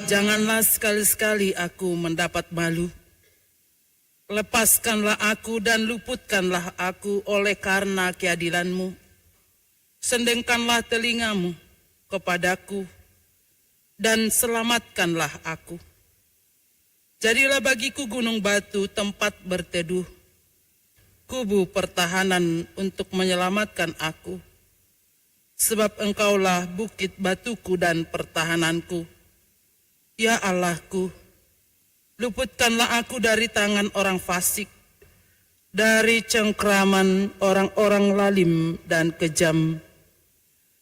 Janganlah sekali-sekali aku mendapat malu. Lepaskanlah aku dan luputkanlah aku oleh karena keadilan-Mu. Sendengkanlah telingamu kepadaku dan selamatkanlah aku. Jadilah bagiku gunung batu tempat berteduh, kubu pertahanan untuk menyelamatkan aku. Sebab Engkaulah bukit batuku dan pertahananku. Ya Allahku, luputkanlah aku dari tangan orang fasik, dari cengkraman orang-orang lalim dan kejam.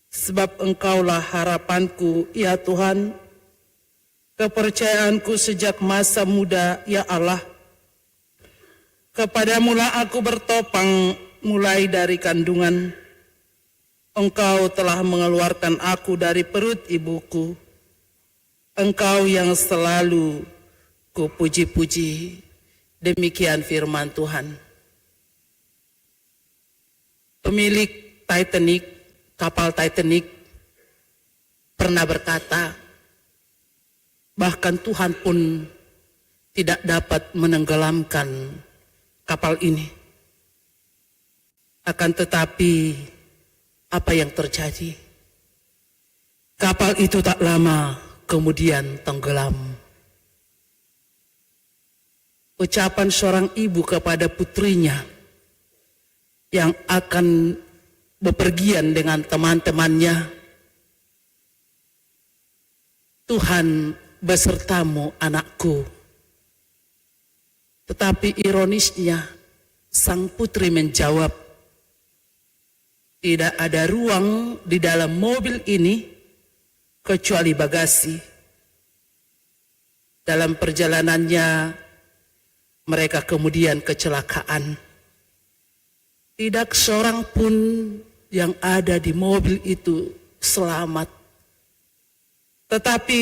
Sebab Engkaulah harapanku, ya Tuhan, kepercayaanku sejak masa muda, ya Allah. Kepadamulah aku bertopang mulai dari kandungan. Engkau telah mengeluarkan aku dari perut ibuku. Engkau yang selalu kupuji-puji. Demikian firman Tuhan. Pemilik Titanic, kapal Titanic, pernah berkata, bahkan Tuhan pun tidak dapat menenggelamkan kapal ini. Akan tetapi, apa yang terjadi? Kapal itu tak lama kemudian tenggelam. Ucapan seorang ibu kepada putrinya yang akan bepergian dengan teman-temannya, Tuhan besertamu anakku. Tetapi ironisnya, sang putri menjawab, tidak ada ruang di dalam mobil ini kecuali bagasi. Dalam perjalanannya, mereka kemudian kecelakaan. Tidak seorang pun yang ada di mobil itu selamat. Tetapi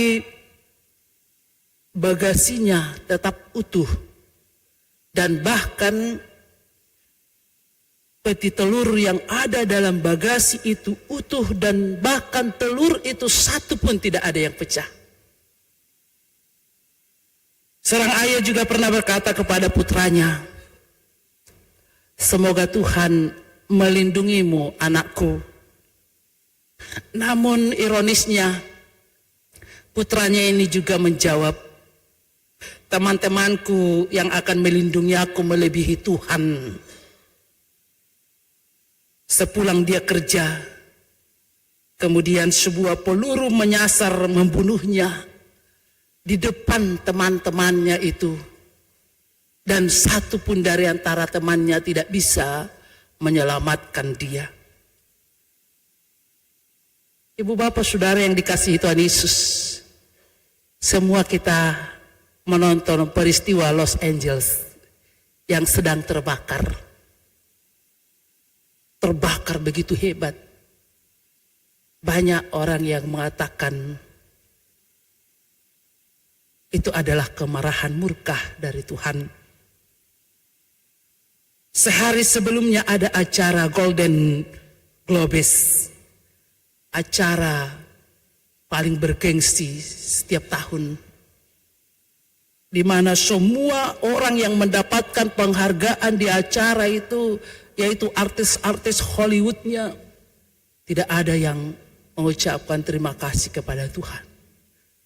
bagasinya tetap utuh. Dan bahkan peti telur yang ada dalam bagasi itu utuh, dan bahkan telur itu satu pun tidak ada yang pecah. Seorang ayah juga pernah berkata kepada putranya, semoga Tuhan melindungimu anakku. Namun ironisnya, putranya ini juga menjawab, teman-temanku yang akan melindungi aku melebihi Tuhan. Sepulang dia kerja, kemudian sebuah peluru menyasar membunuhnya di depan teman-temannya itu. Dan satu pun dari antara temannya tidak bisa menyelamatkan dia. Ibu bapak saudara yang dikasihi Tuhan Yesus, semua kita menonton peristiwa Los Angeles yang sedang terbakar. Terbakar begitu hebat. Banyak orang yang mengatakan itu adalah kemarahan murka dari Tuhan. Sehari sebelumnya ada acara Golden Globes, acara paling bergengsi setiap tahun, di mana semua orang yang mendapatkan penghargaan di acara itu, yaitu artis-artis Hollywoodnya, tidak ada yang mengucapkan terima kasih kepada Tuhan.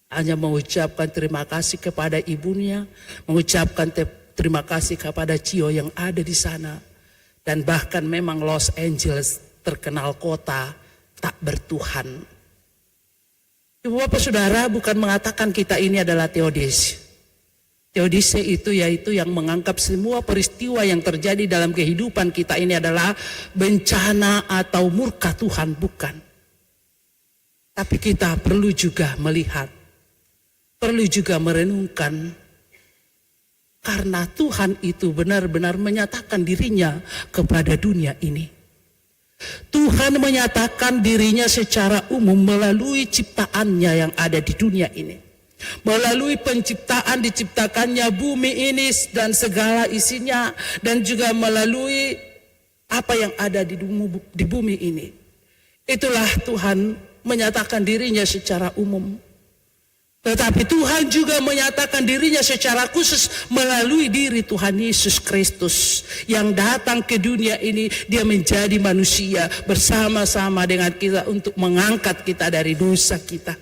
Hanya mengucapkan terima kasih kepada ibunya, mengucapkan terima kasih kepada Cio yang ada di sana. Dan bahkan memang Los Angeles terkenal kota tak bertuhan. Ibu bapak saudara, bukan mengatakan kita ini adalah teodis. Teodise itu yaitu yang menganggap semua peristiwa yang terjadi dalam kehidupan kita ini adalah bencana atau murka Tuhan, bukan. Tapi kita perlu juga melihat, perlu juga merenungkan, karena Tuhan itu benar-benar menyatakan dirinya kepada dunia ini. Tuhan menyatakan dirinya secara umum melalui ciptaannya yang ada di dunia ini. Melalui penciptaan diciptakannya bumi ini dan segala isinya, dan juga melalui apa yang ada di bumi ini. Itulah Tuhan menyatakan dirinya secara umum. Tetapi Tuhan juga menyatakan dirinya secara khusus melalui diri Tuhan Yesus Kristus yang datang ke dunia ini. Dia menjadi manusia bersama-sama dengan kita untuk mengangkat kita dari dosa kita.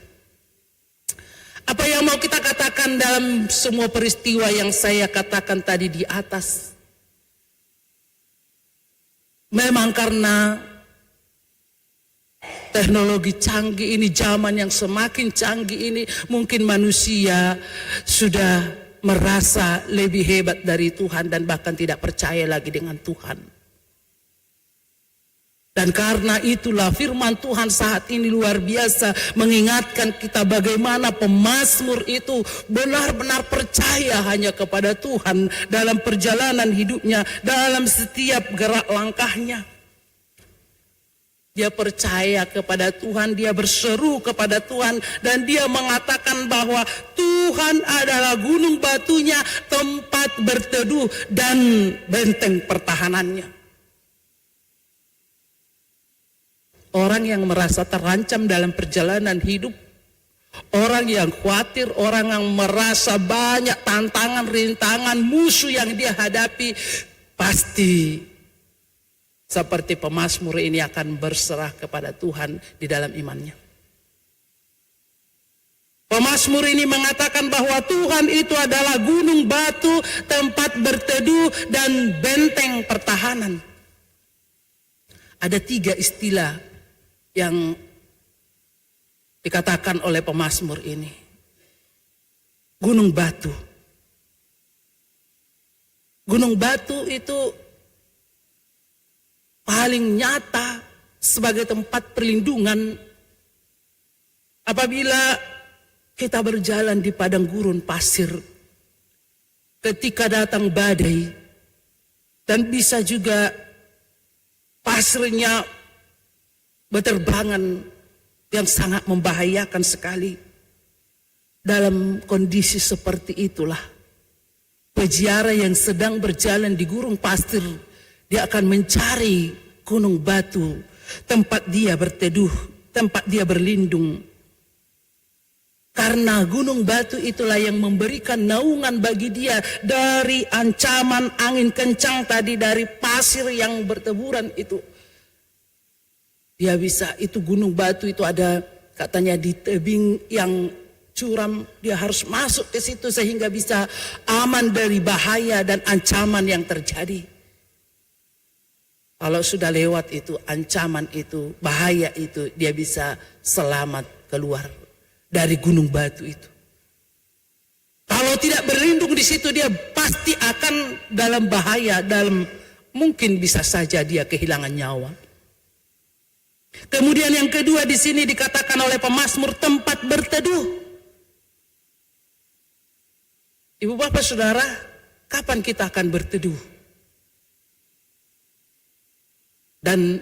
Apa yang mau kita katakan dalam semua peristiwa yang saya katakan tadi di atas? Memang karena teknologi canggih ini, zaman yang semakin canggih ini, mungkin manusia sudah merasa lebih hebat dari Tuhan dan bahkan tidak percaya lagi dengan Tuhan. Dan karena itulah firman Tuhan saat ini luar biasa mengingatkan kita bagaimana pemazmur itu benar-benar percaya hanya kepada Tuhan dalam perjalanan hidupnya, dalam setiap gerak langkahnya. Dia percaya kepada Tuhan, dia berseru kepada Tuhan, dan dia mengatakan bahwa Tuhan adalah gunung batunya, tempat berteduh dan benteng pertahanannya. Orang yang merasa terancam dalam perjalanan hidup, orang yang khawatir, orang yang merasa banyak tantangan, rintangan, musuh yang dia hadapi, pasti seperti pemazmur ini akan berserah kepada Tuhan di dalam imannya. Pemazmur ini mengatakan bahwa Tuhan itu adalah gunung batu, tempat berteduh dan benteng pertahanan. Ada 3 istilah yang dikatakan oleh pemazmur ini. Gunung batu. Gunung batu itu paling nyata sebagai tempat perlindungan apabila kita berjalan di padang gurun pasir ketika datang badai, dan bisa juga pasirnya berterbangan yang sangat membahayakan sekali. Dalam kondisi seperti itulah peziarah yang sedang berjalan di gurun pasir, dia akan mencari gunung batu, tempat dia berteduh, tempat dia berlindung. Karena gunung batu itulah yang memberikan naungan bagi dia dari ancaman angin kencang tadi, dari pasir yang berteburan itu. Dia bisa, itu gunung batu itu ada katanya di tebing yang curam, dia harus masuk ke situ sehingga bisa aman dari bahaya dan ancaman yang terjadi. Kalau sudah lewat itu, ancaman itu, bahaya itu, dia bisa selamat keluar dari gunung batu itu. Kalau tidak berlindung di situ, dia pasti akan dalam bahaya, mungkin bisa saja dia kehilangan nyawa. Kemudian yang kedua di sini dikatakan oleh pemazmur tempat berteduh. Ibu bapak saudara, kapan kita akan berteduh? Dan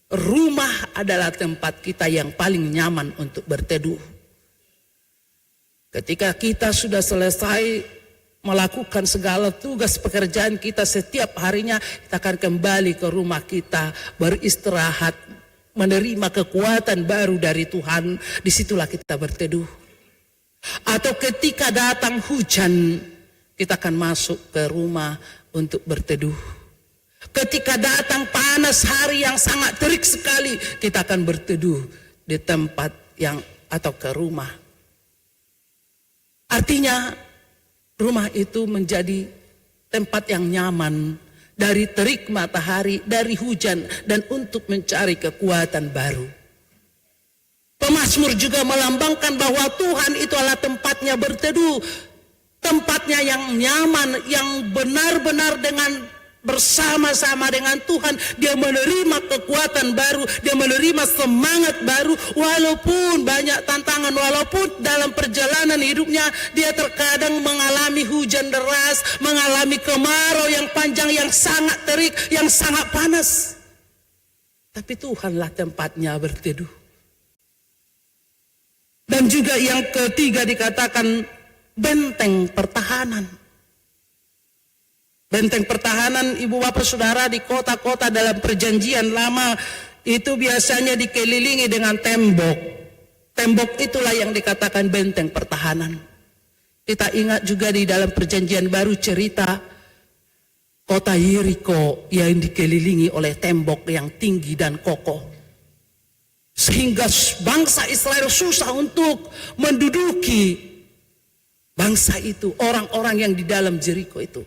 rumah adalah tempat kita yang paling nyaman untuk berteduh. Ketika kita sudah selesai melakukan segala tugas pekerjaan kita setiap harinya, kita akan kembali ke rumah kita, beristirahat, menerima kekuatan baru dari Tuhan. Disitulah kita berteduh. Atau ketika datang hujan, kita akan masuk ke rumah untuk berteduh. Ketika datang panas hari yang sangat terik sekali, kita akan berteduh di tempat yang atau ke rumah. Artinya rumah itu menjadi tempat yang nyaman dari terik matahari, dari hujan, dan untuk mencari kekuatan baru. Pemazmur juga melambangkan bahwa Tuhan itu adalah tempatnya berteduh, tempatnya yang nyaman, yang benar-benar dengan bersama-sama dengan Tuhan. Dia menerima kekuatan baru, dia menerima semangat baru, walaupun banyak tantangan, walaupun dalam perjalanan hidupnya dia terkadang mengalami hujan deras, mengalami kemarau yang panjang, yang sangat terik, yang sangat panas. Tapi Tuhanlah tempatnya berteduh. Dan juga yang ketiga dikatakan benteng pertahanan. Benteng pertahanan, ibu bapak saudara, di kota-kota dalam perjanjian lama itu biasanya dikelilingi dengan tembok. Tembok itulah yang dikatakan benteng pertahanan. Kita ingat juga di dalam perjanjian baru cerita kota Yeriko yang dikelilingi oleh tembok yang tinggi dan kokoh. Sehingga bangsa Israel susah untuk menduduki bangsa itu, orang-orang yang di dalam Yeriko itu.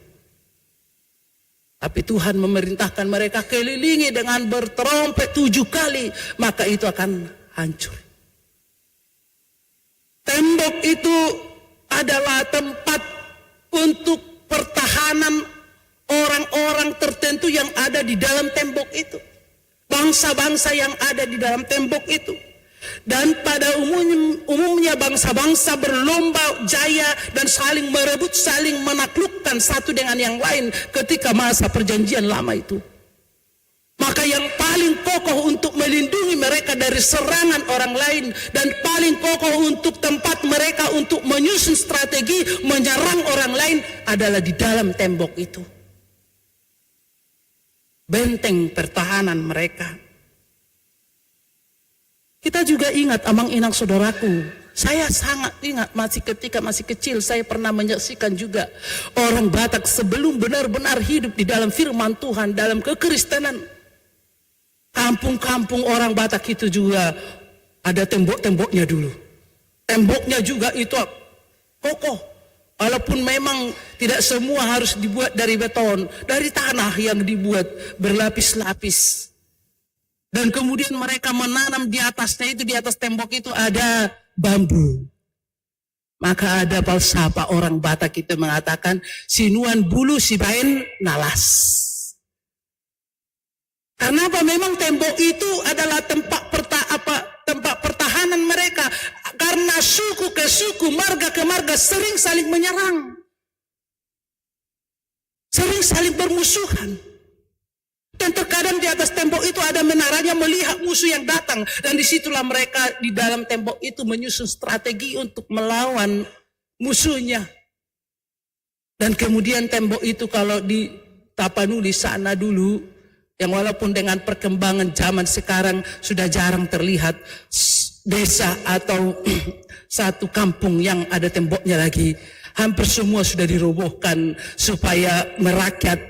Tapi Tuhan memerintahkan mereka kelilingi dengan berterompet 7 kali, maka itu akan hancur. Tembok itu adalah tempat untuk pertahanan orang-orang tertentu yang ada di dalam tembok itu. Bangsa-bangsa yang ada di dalam tembok itu. Dan pada umumnya bangsa-bangsa berlomba jaya dan saling merebut, saling menaklukkan satu dengan yang lain ketika masa perjanjian lama itu. Maka yang paling kokoh untuk melindungi mereka dari serangan orang lain dan paling kokoh untuk tempat mereka untuk menyusun strategi menyerang orang lain adalah di dalam tembok itu. Benteng pertahanan mereka. Kita juga ingat, amang inang saudaraku, saya sangat ingat ketika masih kecil saya pernah menyaksikan juga orang Batak sebelum benar-benar hidup di dalam firman Tuhan, dalam kekristenan. Kampung-kampung orang Batak itu juga ada tembok-temboknya dulu. Temboknya juga itu kokoh. Walaupun memang tidak semua harus dibuat dari beton, dari tanah yang dibuat berlapis-lapis. Dan kemudian mereka menanam di atasnya itu, di atas tembok itu ada bambu. Maka ada falsafah orang Batak itu mengatakan, sinuan bulu si bain nalas. Karena apa? Memang tembok itu adalah tempat pertahanan mereka. Karena suku ke suku, marga ke marga sering saling menyerang. Sering saling bermusuhan. Dan terkadang di atas tembok itu ada menaranya melihat musuh yang datang. Dan disitulah mereka di dalam tembok itu menyusun strategi untuk melawan musuhnya. Dan kemudian tembok itu kalau di Tapanuli sana dulu, yang walaupun dengan perkembangan zaman sekarang sudah jarang terlihat desa atau satu kampung yang ada temboknya lagi. Hampir semua sudah dirobohkan supaya merakyat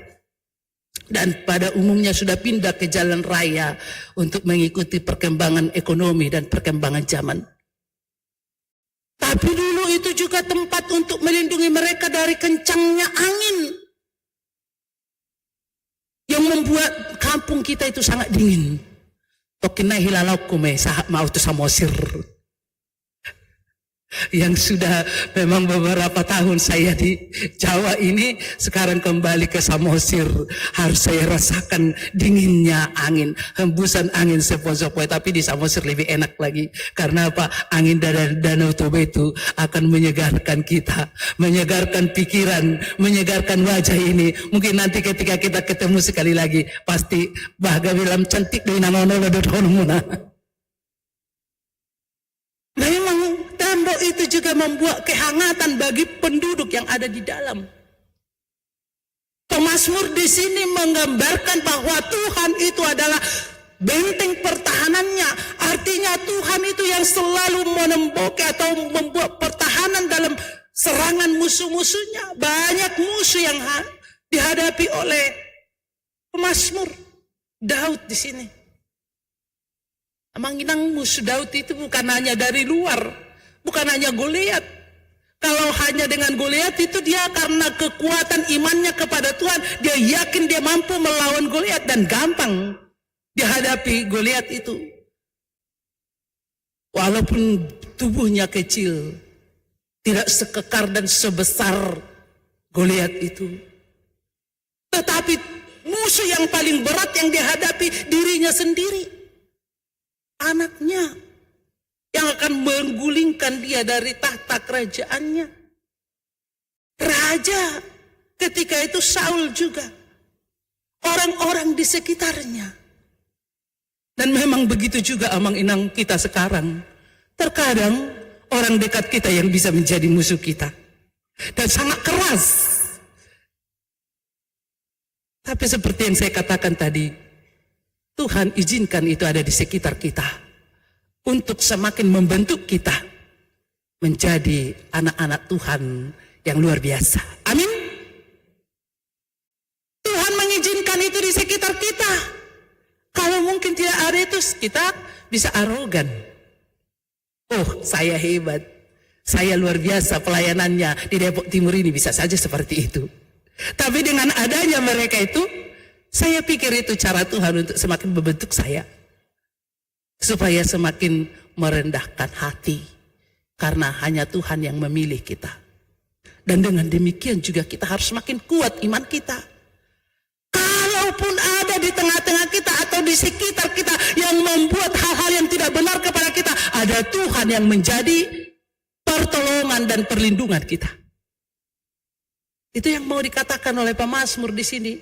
dan pada umumnya sudah pindah ke jalan raya untuk mengikuti perkembangan ekonomi dan perkembangan zaman. Tapi dulu itu juga tempat untuk melindungi mereka dari kencangnya angin yang membuat kampung kita itu sangat dingin. Tokina hilalaukume sahat mau tu samosir. Yang sudah memang beberapa tahun saya di Jawa ini, sekarang kembali ke Samosir, harus saya rasakan dinginnya angin, hembusan angin sepoi-sepoi. Tapi di Samosir lebih enak lagi, karena apa? Angin dari Danau Toba itu akan menyegarkan kita, menyegarkan pikiran, menyegarkan wajah ini. Mungkin nanti ketika kita ketemu sekali lagi, pasti bahagia bilang cantik dengan nono muna. Memang tembok itu juga membuat kehangatan bagi penduduk yang ada di dalam. Pemazmur di sini menggambarkan bahwa Tuhan itu adalah benteng pertahanannya. Artinya Tuhan itu yang selalu menemboki atau membuat pertahanan dalam serangan musuh-musuhnya. Banyak musuh yang dihadapi oleh pemazmur Daud di sini. Menginang musuh Daud itu bukan hanya dari luar, bukan hanya Goliat. Kalau hanya dengan Goliat itu dia karena kekuatan imannya kepada Tuhan, dia yakin dia mampu melawan Goliat dan gampang dihadapi Goliat itu. Walaupun tubuhnya kecil, tidak sekekar dan sebesar Goliat itu. Tetapi musuh yang paling berat yang dihadapi dirinya sendiri. Anaknya yang akan menggulingkan dia dari tahta kerajaannya. Raja ketika itu Saul juga. Orang-orang di sekitarnya. Dan memang begitu juga amang inang kita sekarang. Terkadang orang dekat kita yang bisa menjadi musuh kita. Dan sangat keras. Tapi seperti yang saya katakan tadi, Tuhan izinkan itu ada di sekitar kita untuk semakin membentuk kita menjadi anak-anak Tuhan yang luar biasa. Amin. Tuhan mengizinkan itu di sekitar kita. Kalau mungkin tidak ada itu, kita bisa arogan. Oh, saya hebat, saya luar biasa pelayanannya di Depok Timur ini, bisa saja seperti itu. Tapi dengan adanya mereka itu, saya pikir itu cara Tuhan untuk semakin membentuk saya. Supaya semakin merendahkan hati. Karena hanya Tuhan yang memilih kita. Dan dengan demikian juga kita harus semakin kuat iman kita. Kalaupun ada di tengah-tengah kita atau di sekitar kita yang membuat hal-hal yang tidak benar kepada kita, ada Tuhan yang menjadi pertolongan dan perlindungan kita. Itu yang mau dikatakan oleh pemazmur di sini.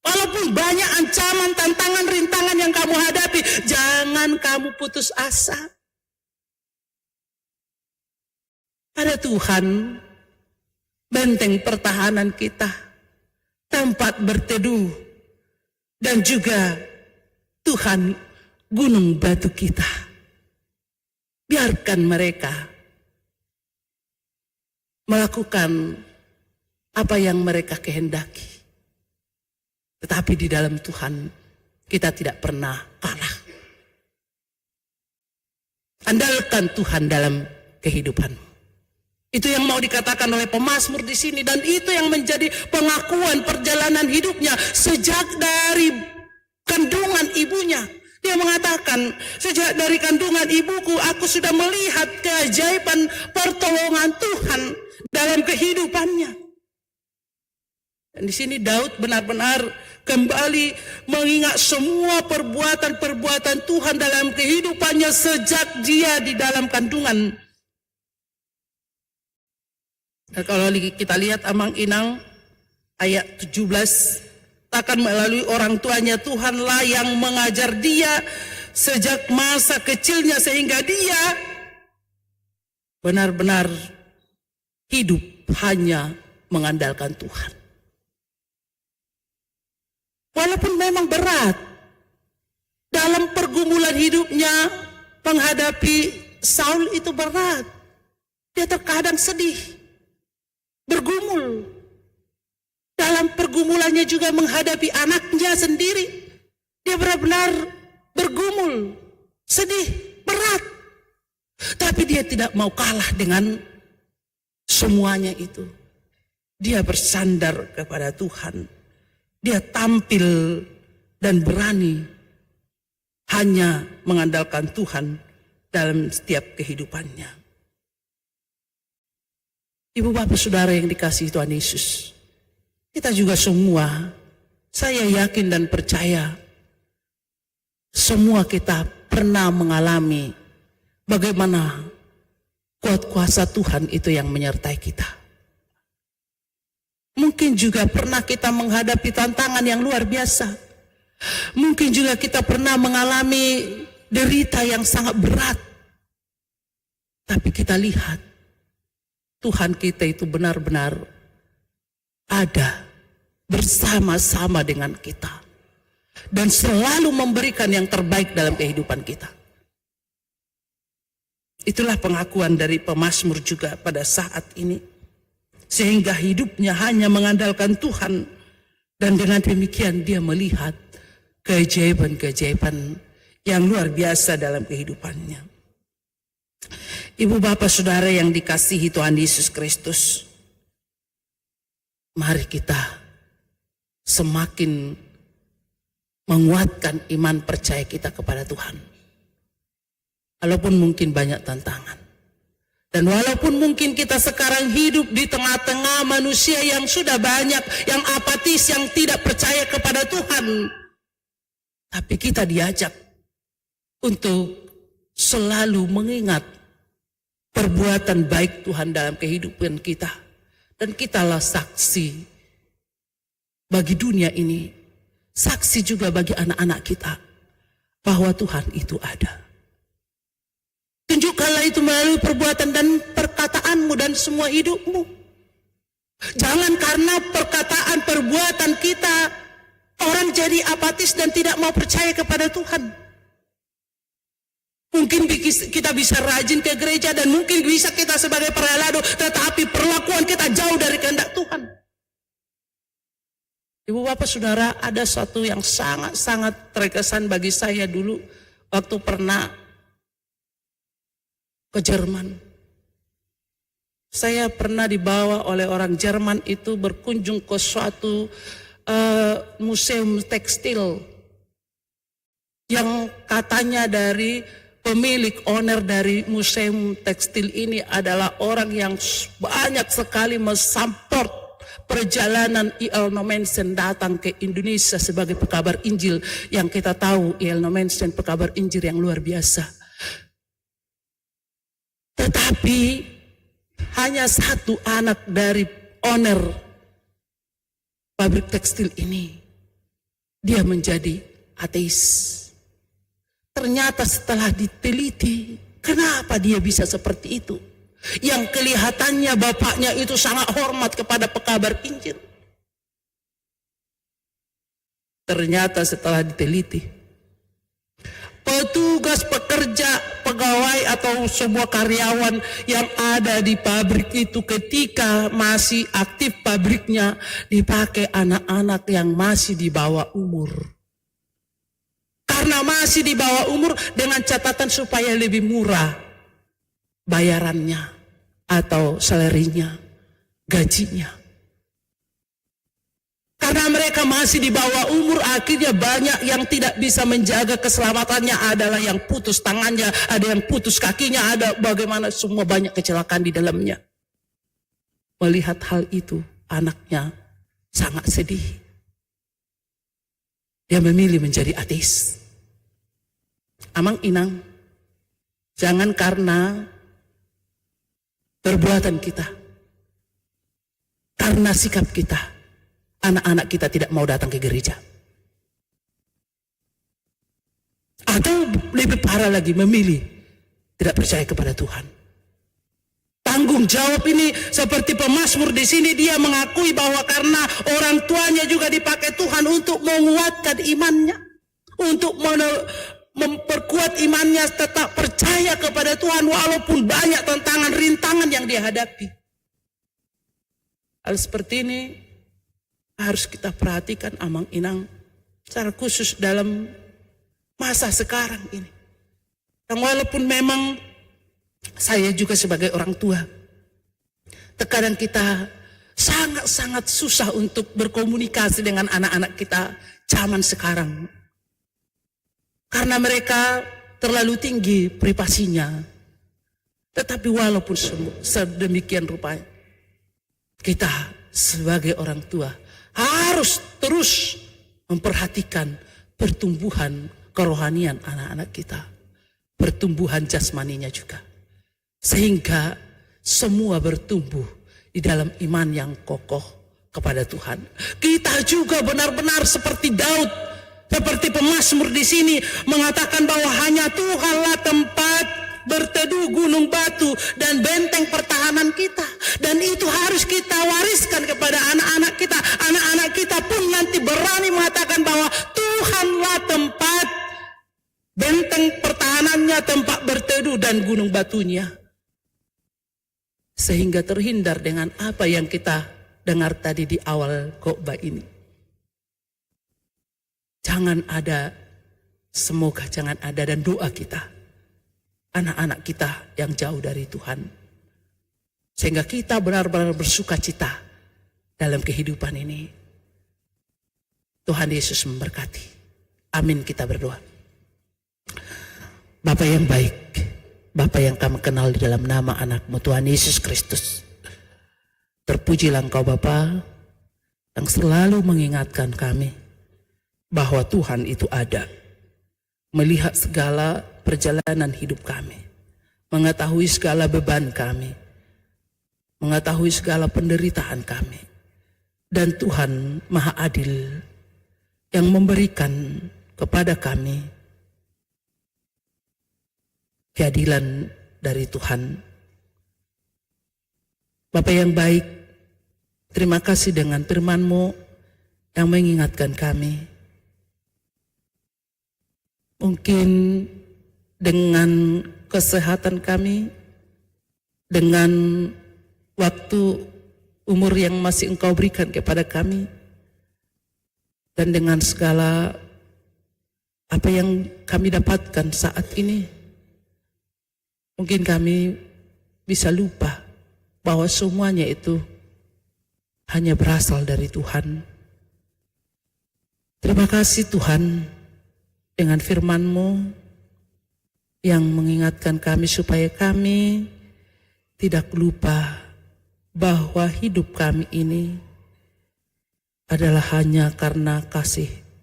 Walaupun banyak ancaman, tantangan, rintangan yang kamu hadapi, jangan kamu putus asa. Ada Tuhan, benteng pertahanan kita, tempat berteduh, dan juga Tuhan gunung batu kita. Biarkan mereka melakukan apa yang mereka kehendaki. Tetapi di dalam Tuhan kita tidak pernah kalah. Andalkan Tuhan dalam kehidupanmu. Itu yang mau dikatakan oleh pemazmur di sini, dan itu yang menjadi pengakuan perjalanan hidupnya sejak dari kandungan ibunya. Dia mengatakan, sejak dari kandungan ibuku aku sudah melihat keajaiban pertolongan Tuhan dalam kehidupannya. Dan di sini Daud benar-benar kembali mengingat semua perbuatan-perbuatan Tuhan dalam kehidupannya sejak dia di dalam kandungan. Dan kalau kita lihat Amang Inang ayat 17, takkan melalui orang tuanya Tuhanlah yang mengajar dia sejak masa kecilnya sehingga dia benar-benar hidup hanya mengandalkan Tuhan. Walaupun memang berat dalam pergumulan hidupnya, menghadapi Saul itu berat. Dia terkadang sedih, bergumul. Dalam pergumulannya juga menghadapi anaknya sendiri. Dia benar-benar bergumul, sedih, berat. Tapi dia tidak mau kalah dengan semuanya itu. Dia bersandar kepada Tuhan. Dia tampil dan berani hanya mengandalkan Tuhan dalam setiap kehidupannya. Ibu bapak saudara yang dikasihi Tuhan Yesus, kita juga semua, saya yakin dan percaya, semua kita pernah mengalami bagaimana kuat kuasa Tuhan itu yang menyertai kita. Mungkin juga pernah kita menghadapi tantangan yang luar biasa. Mungkin juga kita pernah mengalami derita yang sangat berat. Tapi kita lihat Tuhan kita itu benar-benar ada bersama-sama dengan kita. Dan selalu memberikan yang terbaik dalam kehidupan kita. Itulah pengakuan dari pemazmur juga pada saat ini. Sehingga hidupnya hanya mengandalkan Tuhan. Dan dengan demikian dia melihat keajaiban-keajaiban yang luar biasa dalam kehidupannya. Ibu bapak saudara yang dikasihi Tuhan Yesus Kristus, mari kita semakin menguatkan iman percaya kita kepada Tuhan. Walaupun mungkin banyak tantangan. Dan walaupun mungkin kita sekarang hidup di tengah-tengah manusia yang sudah banyak, yang apatis, yang tidak percaya kepada Tuhan. Tapi kita diajak untuk selalu mengingat perbuatan baik Tuhan dalam kehidupan kita. Dan kitalah saksi bagi dunia ini. Saksi juga bagi anak-anak kita. Bahwa Tuhan itu ada. Tunjukkanlah itu melalui perbuatan dan perkataanmu dan semua hidupmu. Jangan karena perkataan perbuatan kita orang jadi apatis dan tidak mau percaya kepada Tuhan. Mungkin kita bisa rajin ke gereja dan mungkin bisa kita sebagai perelado, tetapi perlakuan kita jauh dari kehendak Tuhan. Ibu bapak saudara, ada suatu yang sangat-sangat terkesan bagi saya dulu waktu pernah ke Jerman. Saya pernah dibawa oleh orang Jerman itu berkunjung ke suatu museum tekstil yang katanya dari pemilik owner dari museum tekstil ini adalah orang yang banyak sekali mensupport perjalanan I.L. Nommensen datang ke Indonesia sebagai pekabar Injil, yang kita tahu I.L. Nommensen pekabar Injil yang luar biasa. Tetapi hanya satu anak dari owner pabrik tekstil ini, dia menjadi ateis. Ternyata setelah diteliti, kenapa dia bisa seperti itu? Yang kelihatannya bapaknya itu sangat hormat kepada pekabar Injil. Ternyata setelah diteliti, petugas, pekerja, pegawai atau sebuah karyawan yang ada di pabrik itu ketika masih aktif pabriknya dipakai anak-anak yang masih di bawah umur. Karena masih di bawah umur, dengan catatan supaya lebih murah bayarannya atau salarinya, gajinya. Karena mereka masih di bawah umur, akhirnya banyak yang tidak bisa menjaga keselamatannya, adalah yang putus tangannya, ada yang putus kakinya, ada bagaimana semua banyak kecelakaan di dalamnya. Melihat hal itu, anaknya sangat sedih. Dia memilih menjadi ateis. Amang inang, jangan karena perbuatan kita, karena sikap kita, anak-anak kita tidak mau datang ke gereja. Atau lebih parah lagi, memilih tidak percaya kepada Tuhan. Tanggung jawab ini seperti pemazmur di sini, dia mengakui bahwa karena orang tuanya juga dipakai Tuhan untuk menguatkan imannya, untuk memperkuat imannya, tetap percaya kepada Tuhan walaupun banyak tantangan, rintangan yang dia hadapi. Hal seperti ini harus kita perhatikan amang inang, secara khusus dalam masa sekarang ini. Dan walaupun memang saya juga sebagai orang tua, terkadang kita sangat-sangat susah untuk berkomunikasi dengan anak-anak kita zaman sekarang. Karena mereka terlalu tinggi privasinya. Tetapi walaupun sedemikian rupanya, kita sebagai orang tua harus terus memperhatikan pertumbuhan kerohanian anak-anak kita. Pertumbuhan jasmaninya juga. Sehingga semua bertumbuh di dalam iman yang kokoh kepada Tuhan. Kita juga benar-benar seperti Daud, seperti pemazmur di sini mengatakan bahwa hanya Tuhanlah tempat berteduh gunung batu dan benteng pertahanan kita. Dan itu harus kita wariskan kepada anak-anak kita. Anak-anak kita pun nanti berani mengatakan bahwa Tuhanlah tempat benteng pertahanannya, tempat berteduh dan gunung batunya. Sehingga terhindar dengan apa yang kita dengar tadi di awal khotbah ini. Semoga jangan ada, dan doa kita, anak-anak kita yang jauh dari Tuhan. Sehingga kita benar-benar bersuka cita dalam kehidupan ini. Tuhan Yesus memberkati. Amin, kita berdoa. Bapa yang baik, Bapa yang kami kenal di dalam nama anak-Mu Tuhan Yesus Kristus. Terpujilah Engkau Bapa yang selalu mengingatkan kami bahwa Tuhan itu ada, melihat segala perjalanan hidup kami, mengetahui segala beban kami, mengetahui segala penderitaan kami. Dan Tuhan Maha Adil yang memberikan kepada kami keadilan dari Tuhan. Bapa yang baik, terima kasih dengan firman-Mu yang mengingatkan kami. Mungkin dengan kesehatan kami, dengan waktu umur yang masih Engkau berikan kepada kami, dan dengan segala apa yang kami dapatkan saat ini. Mungkin kami bisa lupa bahwa semuanya itu hanya berasal dari Tuhan. Terima kasih Tuhan dengan firman-Mu yang mengingatkan kami supaya kami tidak lupa bahwa hidup kami ini adalah hanya karena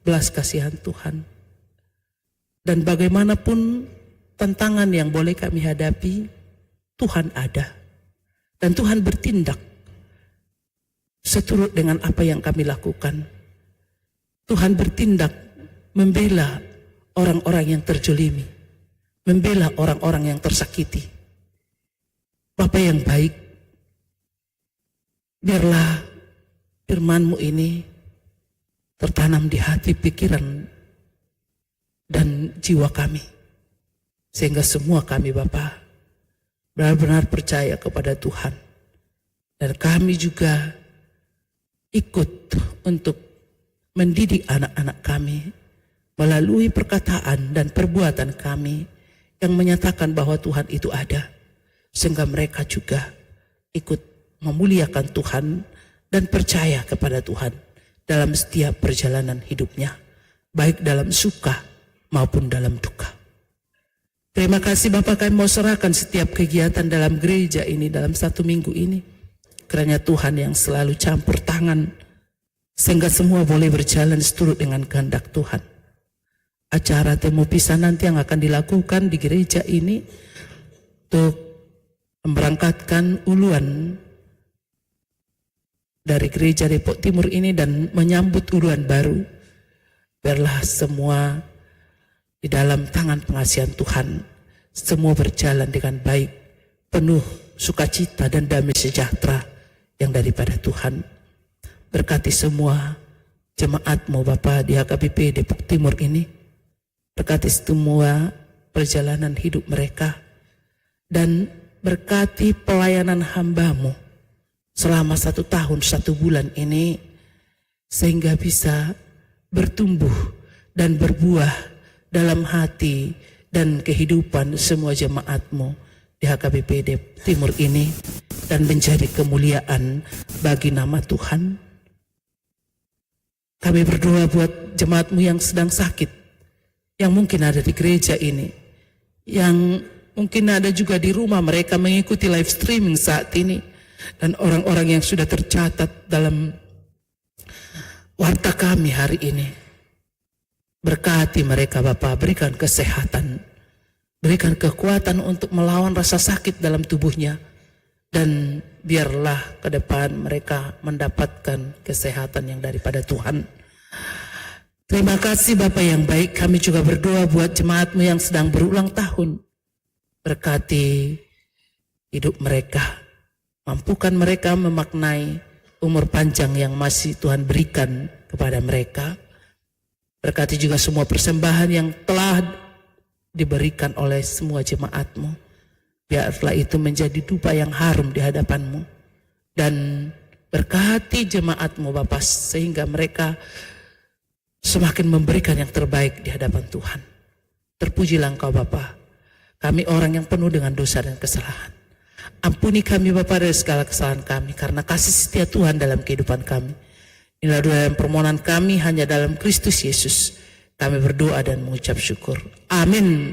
belas kasihan Tuhan. Dan bagaimanapun tantangan yang boleh kami hadapi, Tuhan ada. Dan Tuhan bertindak seturut dengan apa yang kami lakukan. Tuhan bertindak membela orang-orang yang terjolimi, membela orang-orang yang tersakiti. Bapa yang baik, biarlah firman-Mu ini tertanam di hati, pikiran, dan jiwa kami. Sehingga semua kami Bapa benar-benar percaya kepada Tuhan. Dan kami juga ikut untuk mendidik anak-anak kami melalui perkataan dan perbuatan kami yang menyatakan bahwa Tuhan itu ada. Sehingga mereka juga ikut memuliakan Tuhan dan percaya kepada Tuhan dalam setiap perjalanan hidupnya, baik dalam suka maupun dalam duka. Terima kasih Bapak, kami mau serahkan setiap kegiatan dalam gereja ini dalam 1 minggu ini. Kiranya Tuhan yang selalu campur tangan sehingga semua boleh berjalan seturut dengan kehendak Tuhan. Acara temu pisah nanti yang akan dilakukan di gereja ini untuk memberangkatkan uluan dari gereja Depok Timur ini dan menyambut uluan baru. Biarlah semua di dalam tangan pengasihan Tuhan, semua berjalan dengan baik, penuh sukacita dan damai sejahtera yang daripada Tuhan. Berkati semua jemaat-Mu Bapa di HKBP Depok Timur ini. Berkati semua perjalanan hidup mereka. Dan berkati pelayanan hamba-Mu selama 1 tahun 1 bulan ini, sehingga bisa bertumbuh dan berbuah dalam hati dan kehidupan semua jemaat-Mu di HKBP Timur ini, dan menjadi kemuliaan bagi nama Tuhan. Kami berdoa buat jemaat-Mu yang sedang sakit, yang mungkin ada di gereja ini, yang mungkin ada juga di rumah mereka mengikuti live streaming saat ini, dan orang-orang yang sudah tercatat dalam warta kami hari ini. Berkati mereka Bapa, berikan kesehatan, berikan kekuatan untuk melawan rasa sakit dalam tubuhnya, dan biarlah ke depan mereka mendapatkan kesehatan yang daripada Tuhan. Terima kasih Bapa yang baik, kami juga berdoa buat jemaat-Mu yang sedang berulang tahun. Berkati hidup mereka, mampukan mereka memaknai umur panjang yang masih Tuhan berikan kepada mereka. Berkati juga semua persembahan yang telah diberikan oleh semua jemaat-Mu. Biarlah itu menjadi dupa yang harum di hadapan-Mu. Dan berkati jemaat-Mu Bapa, sehingga mereka semakin memberikan yang terbaik di hadapan Tuhan. Terpujilah Engkau Bapa. Kami orang yang penuh dengan dosa dan kesalahan. Ampuni kami Bapa dari segala kesalahan kami, karena kasih setia Tuhan dalam kehidupan kami. Inilah doa dan permohonan kami hanya dalam Kristus Yesus. Kami berdoa dan mengucap syukur. Amin.